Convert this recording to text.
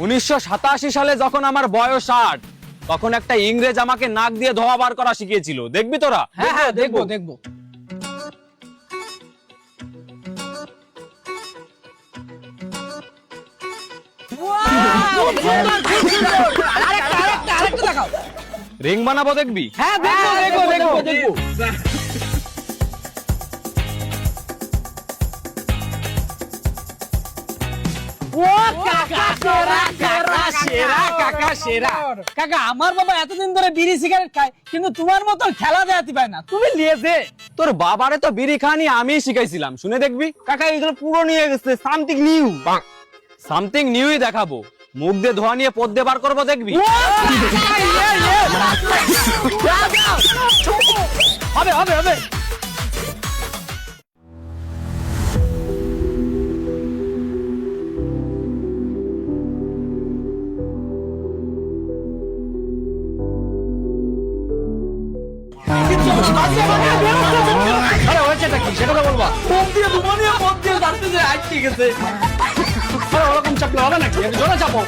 1987 সালে যখন আমার বয়স 8, তখন একটা ইংরেজ আমাকে নাক দিয়ে ধোয়া বার করা শিখিয়েছিল। দেখবি তোরা? হ্যাঁ হ্যাঁ দেখবো দেখবো। আরেকটা দেখাও। রিং বানাবো, দেখবি? হ্যাঁ দেখবো দেখবো দেখবো দেখবো। ও কাকা সেরা কাকা সেরা। কাকা আমার বাবা এতদিন ধরে বিড়ি সিগারেট খায়, কিন্তু তোমার মতো খেলা দেখাতে পায় না। তুমি লিয়েছে। তোর বাবারে তো বিড়ি খানি আমিই শিখাইছিলাম, শুনে দেখবি। কাকা এগুলো পুরো নিয়ে গেছে, সামথিং নিউ। সামথিং নিউই দেখাবো, মুখ দিয়ে ধোয়া নিয়ে পদ দিয়ে বার করবো, দেখবি? হবে হবে হবে। আরে হয়েছেটা কি সেটা তো বলবা। আটকে গেছে। ওরকম চাপলে হবে নাকি? একটু জোরে চাপো।